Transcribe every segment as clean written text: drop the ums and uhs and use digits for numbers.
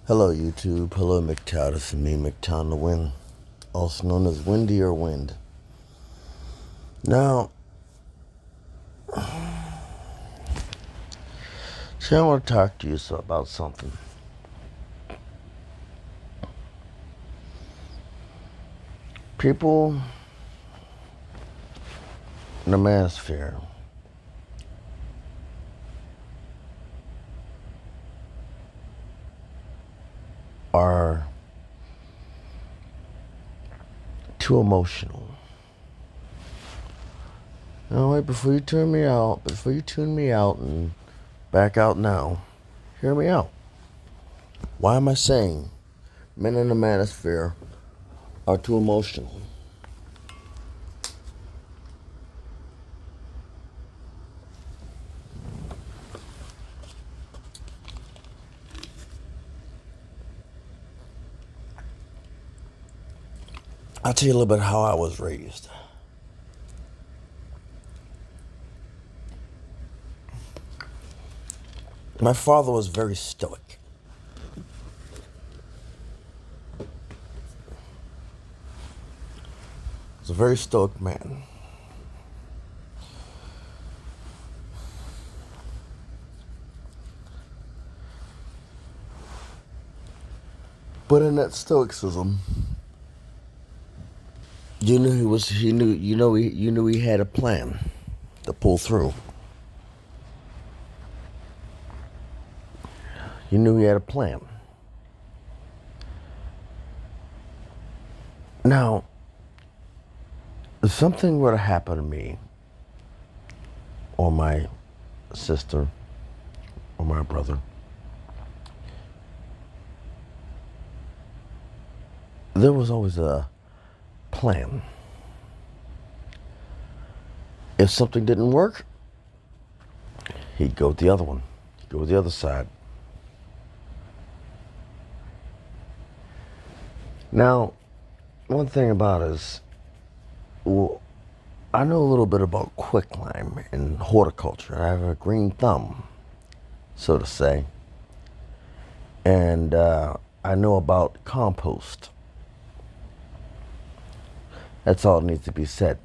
Hello YouTube, hello McTow, this is me, McTown the Wind, also known as Windy or Wind. Now, I want to talk to you about something. People in the manosphere are too emotional. No, wait, before you tune me out and back out now, hear me out. Why am I saying men in the manosphere are too emotional? I'll tell you a little bit how I was raised. My father was very stoic. He was a very stoic man. But in that stoicism, you knew he had a plan to pull through. You knew he had a plan. Now, if something were to happen to me, or my sister, or my brother, there was always a plan. If something didn't work, he'd go with the other one. He'd go with the other side. Now, one thing about it is, well, I know a little bit about quicklime and horticulture. I have a green thumb, so to say. And I know about compost. That's all that needs to be said.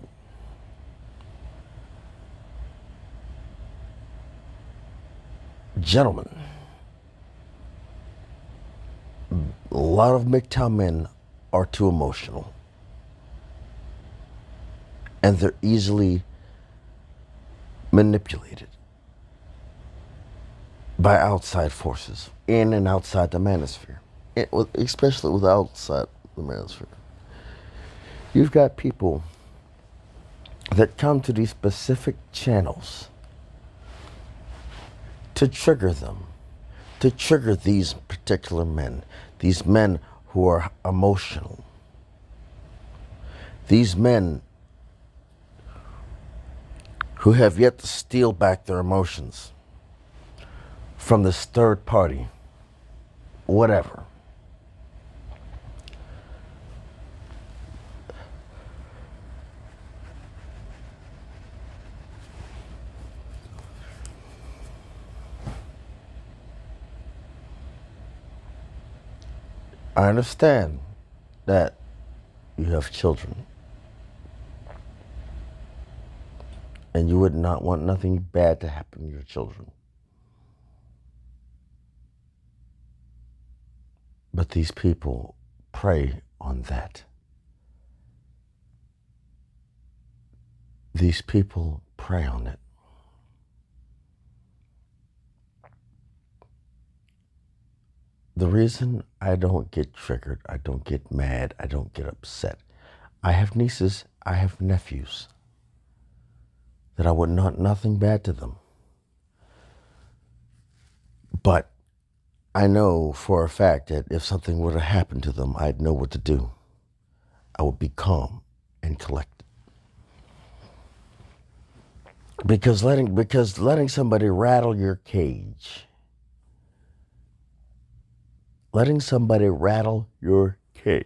Gentlemen, a lot of MGTOW men are too emotional. And they're easily manipulated by outside forces, in and outside the manosphere, especially with outside the manosphere. You've got people that come to these specific channels to trigger them, to trigger these particular men, these men who are emotional, these men who have yet to steal back their emotions from this third party, whatever. I understand that you have children and you would not want nothing bad to happen to your children. But these people prey on that. These people prey on it. The reason I don't get triggered, I don't get mad, I don't get upset. I have nieces, I have nephews that I would want nothing bad to them. But I know for a fact that if something were to happen to them, I'd know what to do. I would be calm and collected. Because letting somebody rattle your cage, letting somebody rattle your cage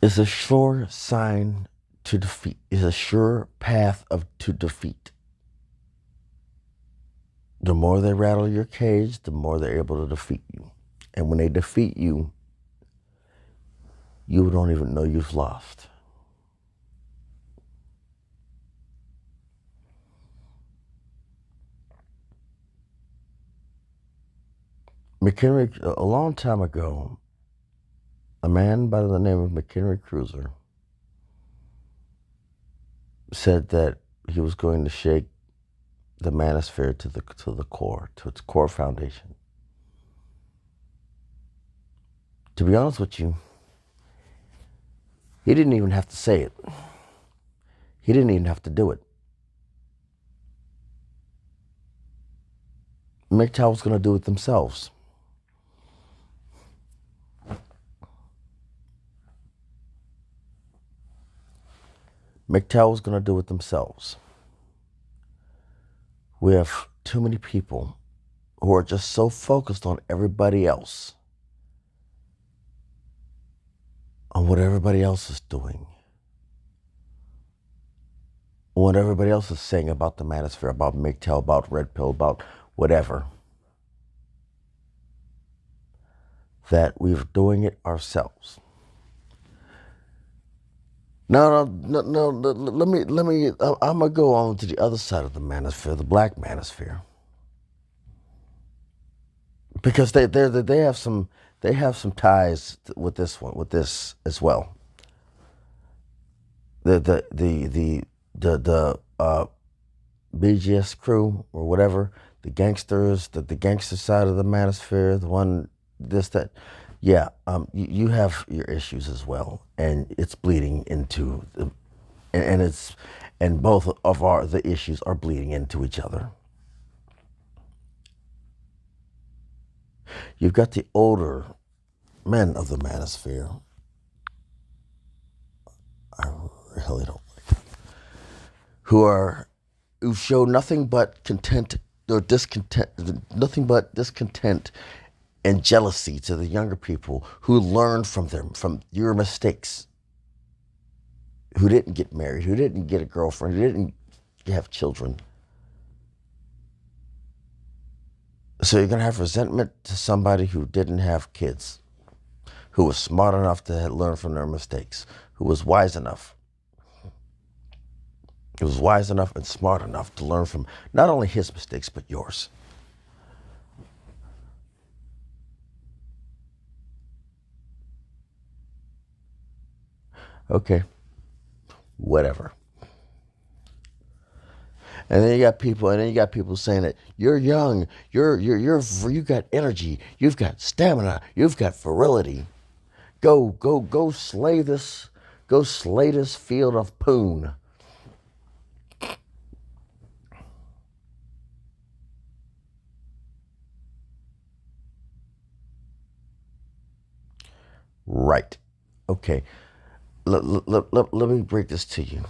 is a sure sign to defeat, is a sure path to defeat. The more they rattle your cage, the more they're able to defeat you. And when they defeat you, you don't even know you've lost. McHenry, a long time ago, a man by the name of McHenry Cruiser said that he was going to shake the manosphere to the core, to its core foundation. To be honest with you, he didn't even have to say it. He didn't even have to do it. MGTOW was going to do it themselves. MGTOW was going to do it themselves. We have too many people who are just so focused on everybody else, on what everybody else is doing, what everybody else is saying about the manosphere, about MGTOW, about Red Pill, about whatever, that we're doing it ourselves. No, let me, I'm gonna go on to the other side of the manosphere, the black manosphere. Because they have some with this as well. The BGS crew or whatever, the gangsters, the gangster side of the manosphere, the one this that, yeah, you have your issues as well, and it's bleeding into and both of the issues are bleeding into each other. You've got the older men of the manosphere. I really don't like, who show nothing but content or discontent, nothing but discontent and jealousy to the younger people who learn from your mistakes, who didn't get married, who didn't get a girlfriend, who didn't have children. So you're going to have resentment to somebody who didn't have kids, who was smart enough to learn from their mistakes, who was wise enough. He was wise enough and smart enough to learn from not only his mistakes, but yours. Okay, whatever. And then you got people saying that you're young, you got energy, you've got stamina, you've got virility. Go slay this field of poon. Right. Okay. Let me break this to you.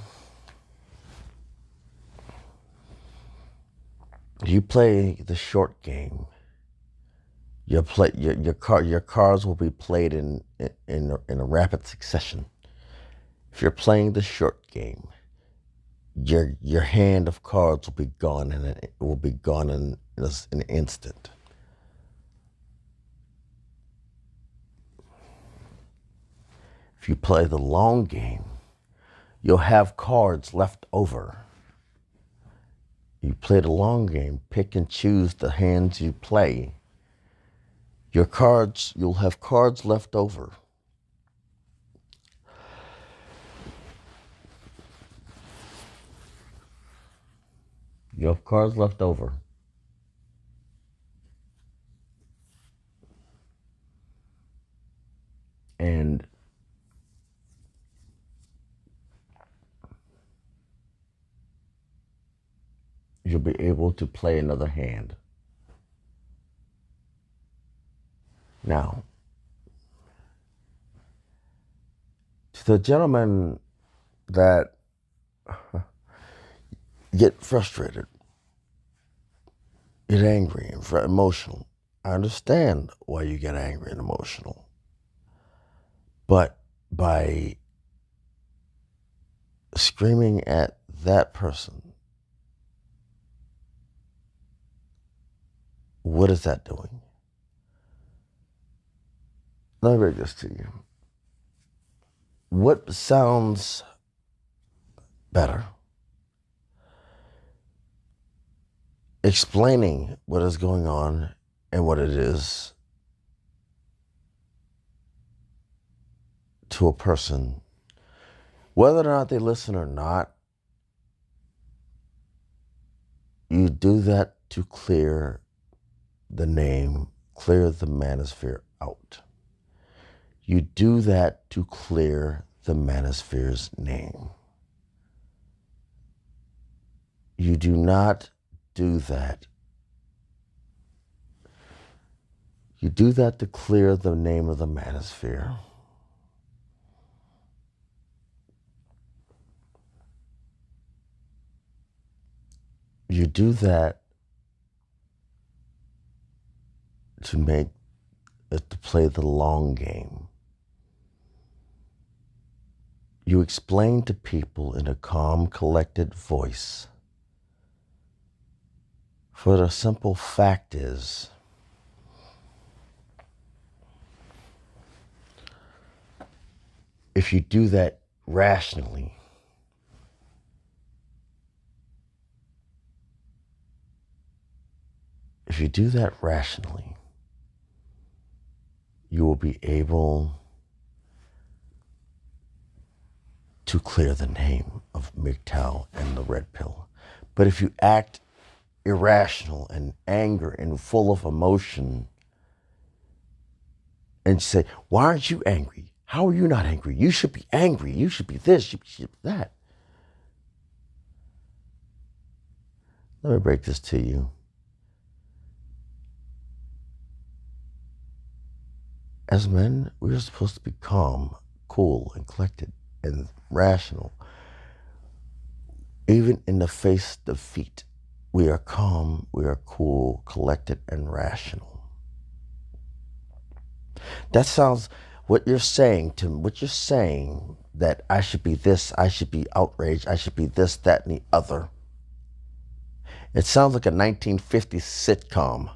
You play the short game. Your cards will be played in a rapid succession. If you're playing the short game, your hand of cards will be gone in an instant. If you play the long game, you'll have cards left over. You play the long game, pick and choose the hands you play. You'll have cards left over. You have cards left over. And you'll be able to play another hand. Now, to the gentlemen that get frustrated, get angry and emotional, I understand why you get angry and emotional. But by screaming at that person, What is that doing? Let me break this to you. What sounds better? Explaining what is going on and what it is to a person, whether or not they listen or not, you do that to clear the name, clear the manosphere out. You do that to clear the manosphere's name. You do not do that. You do that to clear the name of the manosphere. You do that to play the long game. You explain to people in a calm, collected voice. For the simple fact is, if you do that rationally, you will be able to clear the name of MGTOW and the red pill. But if you act irrational and anger and full of emotion and say, why aren't you angry? How are you not angry? You should be angry. You should be this, you should be that. Let me break this to you. As men, we're supposed to be calm, cool, and collected, and rational. Even in the face of defeat, we are calm, we are cool, collected, and rational. That sounds, what you're saying that I should be this, I should be outraged, I should be this, that, and the other. It sounds like a 1950s sitcom.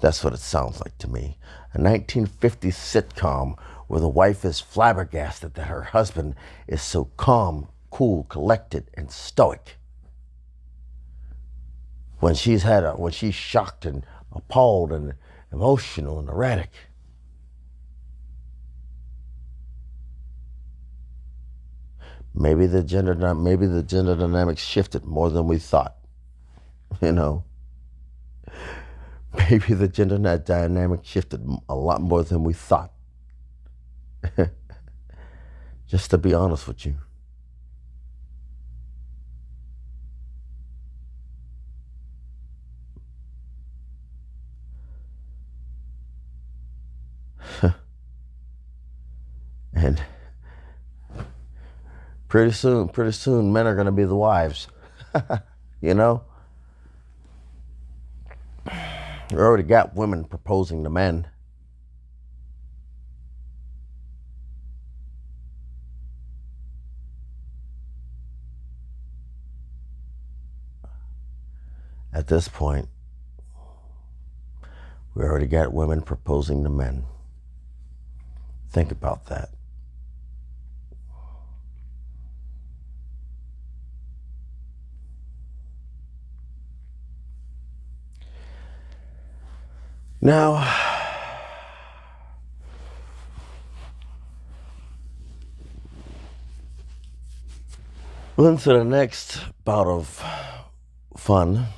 That's what it sounds like to me. A 1950s sitcom where the wife is flabbergasted that her husband is so calm, cool, collected, and stoic. When she's shocked and appalled and emotional and erratic. Maybe the gender dynamics shifted more than we thought. You know. Maybe the gender dynamic shifted a lot more than we thought. Just to be honest with you. And pretty soon, men are going to be the wives. You know? We already got women proposing to men. At this point, we already got women proposing to men. Think about that. Now, into the next bout of fun.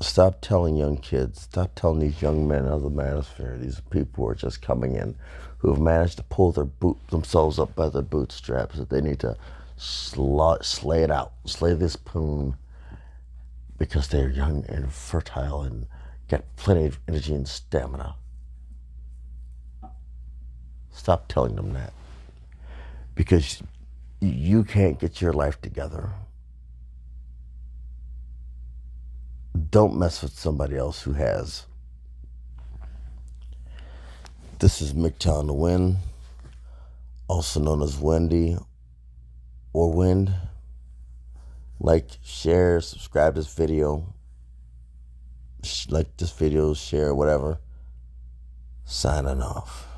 Stop telling young kids, stop telling these young men of the manosphere, these people who are just coming in, who have managed to pull themselves up by their bootstraps, that they need to slay it out, slay this poon, because they're young and fertile and got plenty of energy and stamina. Stop telling them that, because you can't get your life together. Don't mess with somebody else who has. This is McTown the Wind, also known as Wendy or Wind. Like, share, subscribe this video. Like this video, share, whatever. Signing off.